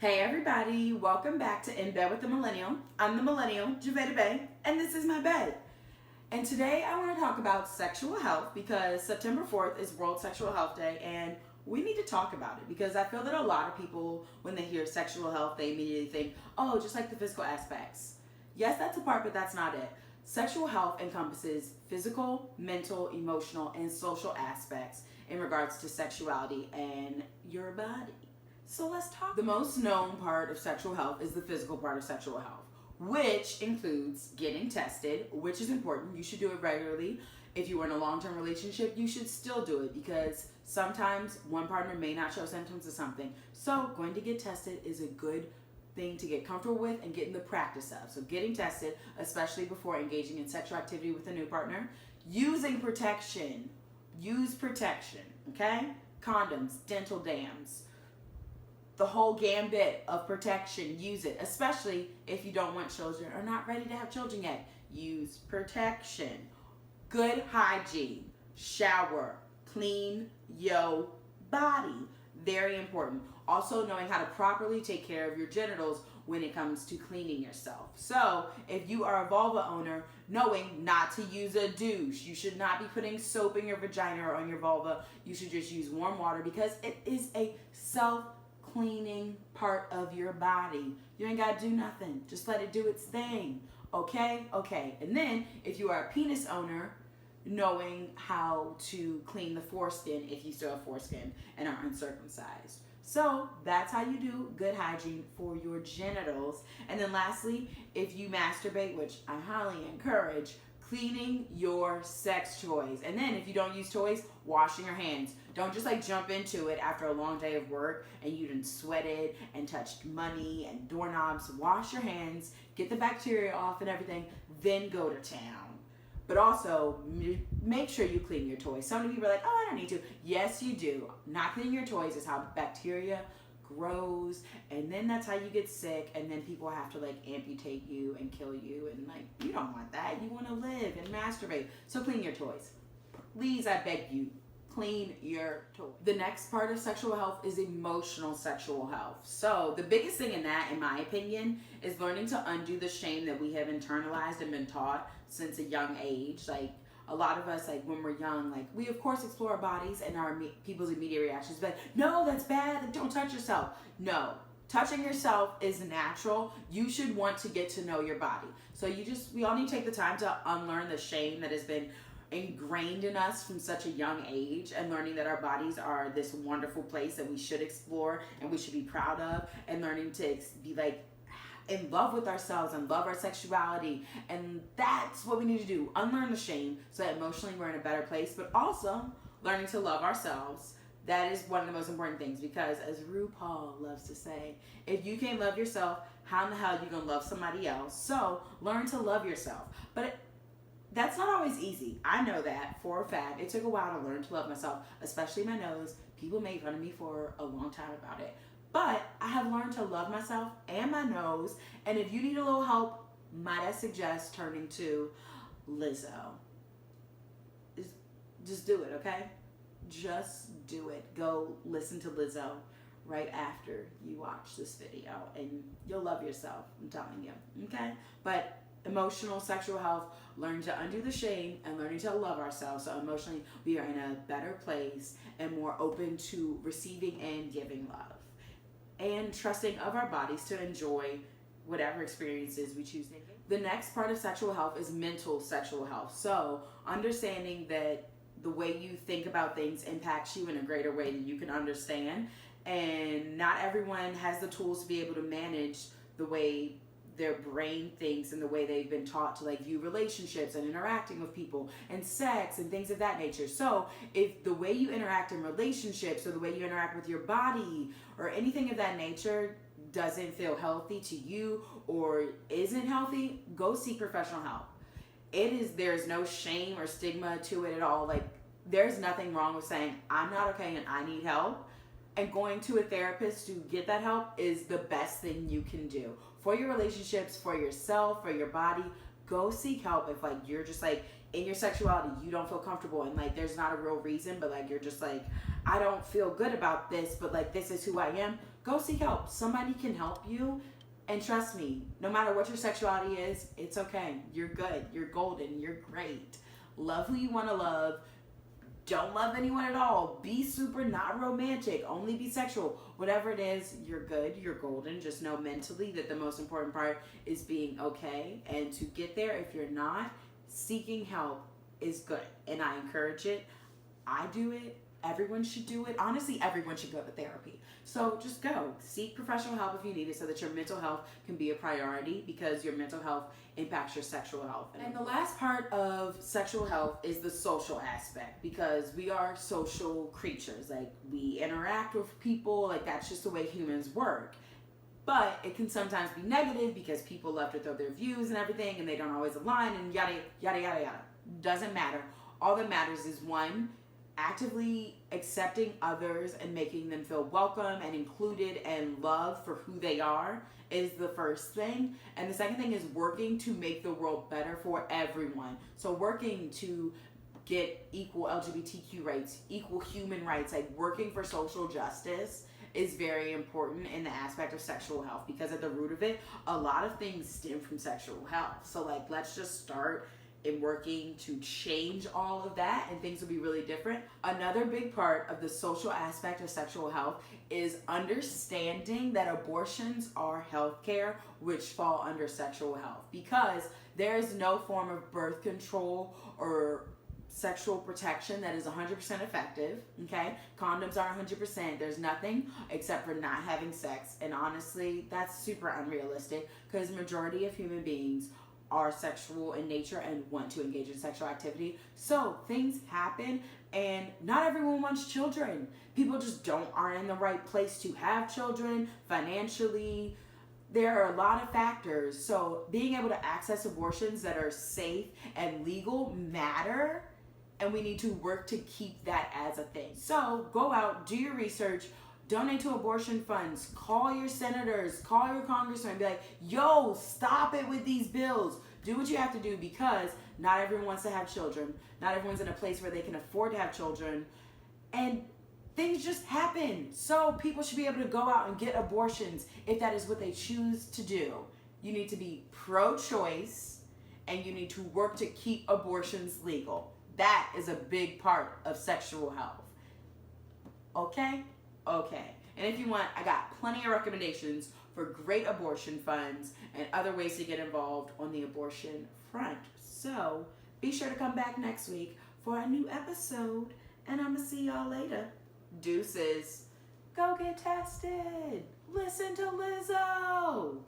Hey everybody, welcome back to In Bed with the Millennial. I'm the Millennial, Javeda Bay, and this is my bed. And today I want to talk about sexual health because September 4th is World Sexual Health Day and we need to talk about it because I feel that a lot of people, when they hear sexual health, they immediately think, oh, just like the physical aspects. Yes, that's a part, but that's not it. Sexual health encompasses physical, mental, emotional, and social aspects in regards to sexuality and your body. So let's talk. The most known part of sexual health is the physical part of sexual health, which includes getting tested, which is important. You should do it regularly. If you are in a long-term relationship, you should still do it because sometimes one partner may not show symptoms of something. So going to get tested is a good thing to get comfortable with and get in the practice of. So getting tested, especially before engaging in sexual activity with a new partner. Using protection. Use protection, okay? Condoms, dental dams, the whole gambit of protection. Use it, especially if you don't want children or not ready to have children yet. Use protection. Good hygiene. Shower. Clean your body. Very important. Also knowing how to properly take care of your genitals when it comes to cleaning yourself. So if you are a vulva owner, knowing not to use a douche. You should not be putting soap in your vagina or on your vulva. You should just use warm water because it is a self-cleaning part of your body. You ain't got to do nothing. Just let it do its thing. Okay? Okay. And then if you are a penis owner, knowing how to clean the foreskin if you still have foreskin and are uncircumcised. So that's how you do good hygiene for your genitals. And then lastly, if you masturbate, which I highly encourage, cleaning your sex toys. And then if you don't use toys, washing your hands. Don't just like jump into it after a long day of work and you done sweated and touched money and doorknobs. Wash your hands, get the bacteria off and everything, then go to town. But also, make sure you clean your toys. Some people are like, oh, I don't need to. Yes, you do. Not cleaning your toys is how bacteria grows, and then that's how you get sick, and then people have to like amputate you and kill you, and like, you don't want that. You want to live and masturbate. So clean your toys. Please, I beg you, clean your toys. The next part of sexual health is emotional sexual health. So the biggest thing in that, in my opinion, is learning to undo the shame that we have internalized and been taught since a young age. Like a lot of us, like when we're young, like we of course explore our bodies and our people's immediate reactions, but no, that's bad, don't touch yourself. No, touching yourself is natural. You should want to get to know your body. So we all need to take the time to unlearn the shame that has been ingrained in us from such a young age, and learning that our bodies are this wonderful place that we should explore and we should be proud of, and learning to be like in love with ourselves and love our sexuality. And that's what we need to do. Unlearn the shame so that emotionally we're in a better place, but also learning to love ourselves. That is one of the most important things, because as RuPaul loves to say, if you can't love yourself, how in the hell are you going to love somebody else? So learn to love yourself. But that's not always easy. I know that for a fact. It took a while to learn to love myself, especially my nose. People made fun of me for a long time about it. But I have learned to love myself and my nose. And if you need a little help, might I suggest turning to Lizzo. Just do it, okay? Just do it. Go listen to Lizzo right after you watch this video, and you'll love yourself, I'm telling you, okay? But emotional sexual health, learn to undo the shame and learning to love ourselves, so emotionally we are in a better place and more open to receiving and giving love, and trusting of our bodies to enjoy whatever experiences we choose to engage. The next part of sexual health is mental sexual health. So understanding that the way you think about things impacts you in a greater way than you can understand, and not everyone has the tools to be able to manage the way their brain thinks and the way they've been taught to like view relationships and interacting with people and sex and things of that nature. So if the way you interact in relationships or the way you interact with your body or anything of that nature doesn't feel healthy to you or isn't healthy, go seek professional help. There's no shame or stigma to it at all. Like, there's nothing wrong with saying I'm not okay and I need help, and going to a therapist to get that help is the best thing you can do for your relationships, for yourself, for your body. go seek help if like you're just like in your sexuality, you don't feel comfortable and like there's not a real reason, but like you're just like, I don't feel good about this, but like this is who I am. Go seek help. Somebody can help you. And trust me, no matter what your sexuality is, it's okay. You're good. You're golden. You're great. Love who you want to love. Don't love anyone at all. Be super not romantic. Only be sexual. Whatever it is, you're good. You're golden. Just know mentally that the most important part is being okay. And to get there, if you're not, seeking help is good. And I encourage it. I do it. Everyone should do it. Honestly, everyone should go to therapy. So just go. Seek professional help if you need it so that your mental health can be a priority, because your mental health impacts your sexual health. And the last part of sexual health is the social aspect, because we are social creatures. Like, we interact with people. Like, that's just the way humans work. But it can sometimes be negative because people love to throw their views and everything and they don't always align and yada, yada, yada, yada. Doesn't matter. All that matters is, one, actively accepting others and making them feel welcome and included and loved for who they are is the first thing. And the second thing is working to make the world better for everyone. So working to get equal LGBTQ rights, equal human rights, like working for social justice is very important in the aspect of sexual health, because at the root of it, a lot of things stem from sexual health. So like, let's just start in working to change all of that and things will be really different. Another big part of the social aspect of sexual health is understanding that abortions are healthcare, which fall under sexual health, because there is no form of birth control or sexual protection that is 100% effective, okay? Condoms are 100%. There's nothing except for not having sex. And honestly, that's super unrealistic, because the majority of human beings are sexual in nature and want to engage in sexual activity. So things happen and not everyone wants children. People just aren't in the right place to have children financially. There are a lot of factors. So being able to access abortions that are safe and legal matter, and we need to work to keep that as a thing. So go out, do your research, donate to abortion funds, call your senators, call your congressman, be like, yo, stop it with these bills. Do what you have to do, because not everyone wants to have children. Not everyone's in a place where they can afford to have children. And things just happen. So people should be able to go out and get abortions if that is what they choose to do. You need to be pro-choice and you need to work to keep abortions legal. That is a big part of sexual health. Okay? Okay. And if you want, I got plenty of recommendations for great abortion funds and other ways to get involved on the abortion front. So be sure to come back next week for a new episode, and I'm gonna see y'all later. Deuces. Go get tested. Listen to Lizzo.